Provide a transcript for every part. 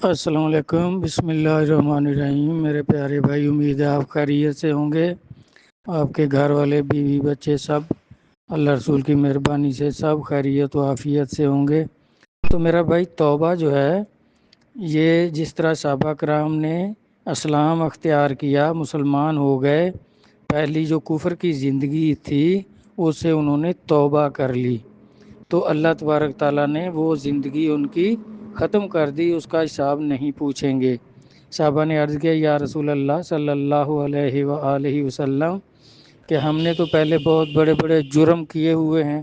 السلام علیکم، بسم اللہ الرحمن الرحیم۔ میرے پیارے بھائی، امید ہے آپ خیریت سے ہوں گے۔ آپ کے گھر والے، بیوی، بچے سب اللہ رسول کی مہربانی سے سب خیریت و عافیت سے ہوں گے۔ تو میرا بھائی، توبہ جو ہے یہ جس طرح صحابہ کرام نے اسلام اختیار کیا، مسلمان ہو گئے، پہلی جو کفر کی زندگی تھی اس سے انہوں نے توبہ کر لی، تو اللہ تبارک تعالیٰ نے وہ زندگی ان کی ختم کر دی، اس کا حساب نہیں پوچھیں گے۔ صحابہ نے عرض کیا، یا رسول اللہ صلی اللہ علیہ وآلہ وسلم کہ ہم نے تو پہلے بہت بڑے بڑے جرم کیے ہوئے ہیں،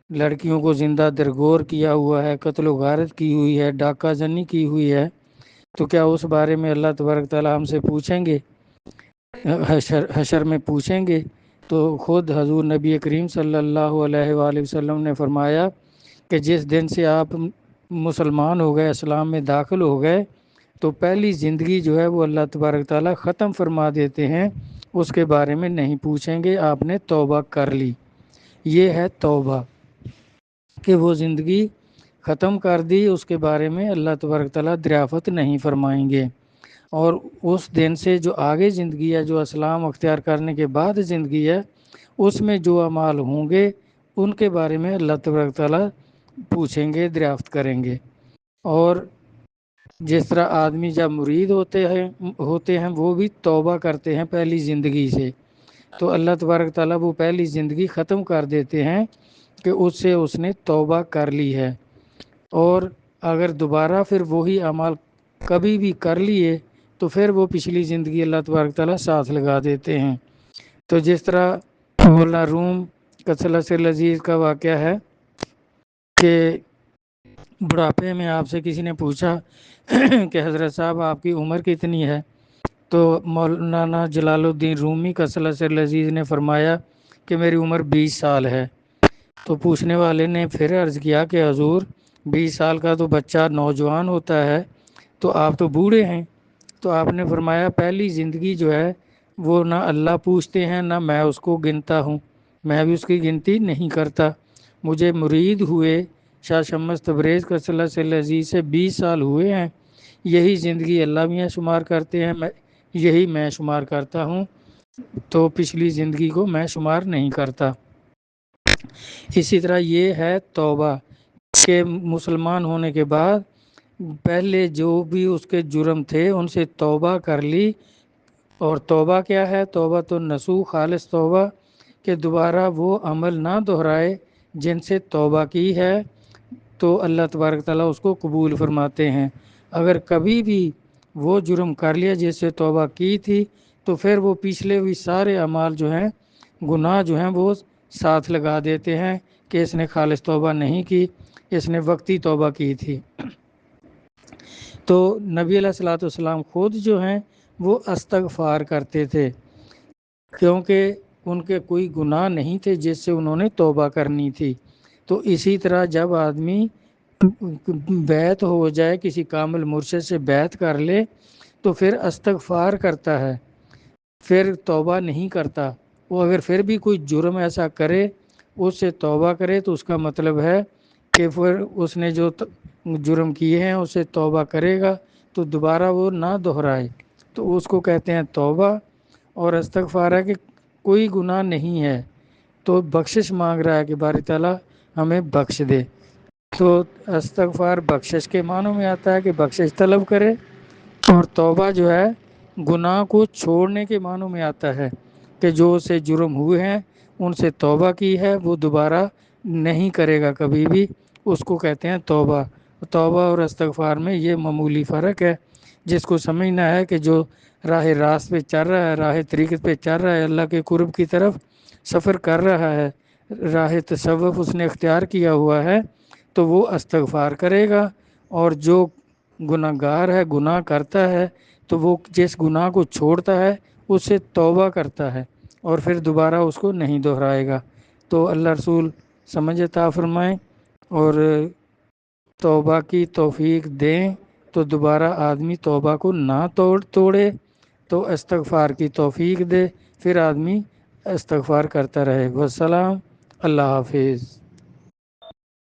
لڑکیوں کو زندہ درگور کیا ہوا ہے، قتل و غارت کی ہوئی ہے، ڈاکہ زنی کی ہوئی ہے، تو کیا اس بارے میں اللہ تبارک تعالیٰ ہم سے پوچھیں گے؟ حشر میں پوچھیں گے؟ تو خود حضور نبی کریم صلی اللہ علیہ وآلہ وسلم نے فرمایا کہ جس دن سے آپ مسلمان ہو گئے، اسلام میں داخل ہو گئے، تو پہلی زندگی جو ہے وہ اللہ تبارک تعالیٰ ختم فرما دیتے ہیں، اس کے بارے میں نہیں پوچھیں گے، آپ نے توبہ کر لی۔ یہ ہے توبہ، کہ وہ زندگی ختم کر دی، اس کے بارے میں اللہ تبارک تعالیٰ دریافت نہیں فرمائیں گے۔ اور اس دن سے جو آگے زندگی ہے، جو اسلام اختیار کرنے کے بعد زندگی ہے، اس میں جو اعمال ہوں گے ان کے بارے میں اللہ تبارک تعالیٰ پوچھیں گے، دریافت کریں گے۔ اور جس طرح آدمی جب مرید ہوتے ہیں وہ بھی توبہ کرتے ہیں پہلی زندگی سے، تو اللہ تبارک تعالیٰ وہ پہلی زندگی ختم کر دیتے ہیں کہ اس سے اس نے توبہ کر لی ہے۔ اور اگر دوبارہ پھر وہی اعمال کبھی بھی کر لیے تو پھر وہ پچھلی زندگی اللہ تبارک تعالیٰ ساتھ لگا دیتے ہیں۔ تو جس طرح مولانا روم قدس العزیز کا واقعہ ہے کہ بڑھاپے میں آپ سے کسی نے پوچھا کہ حضرت صاحب آپ کی عمر کتنی ہے، تو مولانا جلال الدین رومی قدس العزیز نے فرمایا کہ میری عمر 20 سال ہے۔ تو پوچھنے والے نے پھر عرض کیا کہ حضور 20 سال کا تو بچہ نوجوان ہوتا ہے، تو آپ تو بوڑھے ہیں۔ تو آپ نے فرمایا پہلی زندگی جو ہے وہ نہ اللہ پوچھتے ہیں، نہ میں اس کو گنتا ہوں، میں بھی اس کی گنتی نہیں کرتا۔ مجھے مرید ہوئے شاہ شمس تبریز قدس العزیز سے 20 سال ہوئے ہیں، یہی زندگی اللہ میاں شمار کرتے ہیں، یہی میں شمار کرتا ہوں، تو پچھلی زندگی کو میں شمار نہیں کرتا۔ اسی طرح یہ ہے توبہ، کہ مسلمان ہونے کے بعد پہلے جو بھی اس کے جرم تھے ان سے توبہ کر لی۔ اور توبہ کیا ہے؟ توبہ تو نصوح، خالص توبہ، کہ دوبارہ وہ عمل نہ دہرائے جن سے توبہ کی ہے، تو اللہ تبارک تعالیٰ اس کو قبول فرماتے ہیں۔ اگر کبھی بھی وہ جرم کر لیا جس سے توبہ کی تھی، تو پھر وہ پچھلے بھی سارے اعمال جو ہیں، گناہ جو ہیں، وہ ساتھ لگا دیتے ہیں کہ اس نے خالص توبہ نہیں کی، اس نے وقتی توبہ کی تھی۔ تو نبی علیہ الصلوۃ والسلام خود جو ہیں وہ استغفار کرتے تھے، کیونکہ ان کے کوئی گناہ نہیں تھے جس سے انہوں نے توبہ کرنی تھی۔ تو اسی طرح جب آدمی بیعت ہو جائے، کسی کامل مرشد سے بیعت کر لے، تو پھر استغفار کرتا ہے، پھر توبہ نہیں کرتا۔ وہ اگر پھر بھی کوئی جرم ایسا کرے، اس سے توبہ کرے، تو اس کا مطلب ہے کہ پھر اس نے جو جرم کیے ہیں اس سے توبہ کرے گا تو دوبارہ وہ نہ دہرائے، تو اس کو کہتے ہیں توبہ۔ اور استغفار ہے کہ کوئی گناہ نہیں ہے تو بخشش مانگ رہا ہے کہ باری تعالیٰ ہمیں بخش دے۔ تو استغفار بخشش کے معنوں میں آتا ہے کہ بخشش طلب کرے، اور توبہ جو ہے گناہ کو چھوڑنے کے معنوں میں آتا ہے کہ جو اسے جرم ہوئے ہیں ان سے توبہ کی ہے، وہ دوبارہ نہیں کرے گا کبھی بھی، اس کو کہتے ہیں توبہ۔ توبہ اور استغفار میں یہ معمولی فرق ہے، جس کو سمجھنا ہے کہ جو راہ راست پہ چل رہا ہے، راہ طریقت پہ چل رہا ہے، اللہ کے قرب کی طرف سفر کر رہا ہے، راہ تصوف اس نے اختیار کیا ہوا ہے، تو وہ استغفار کرے گا۔ اور جو گناہ گار ہے، گناہ کرتا ہے، تو وہ جس گناہ کو چھوڑتا ہے اس سے توبہ کرتا ہے اور پھر دوبارہ اس کو نہیں دہرائے گا۔ تو اللہ رسول سمجھ عطا فرمائیں اور توبہ کی توفیق دیں، تو دوبارہ آدمی توبہ کو نہ توڑے، تو استغفار کی توفیق دے، پھر آدمی استغفار کرتا رہے۔ والسلام، اللہ حافظ۔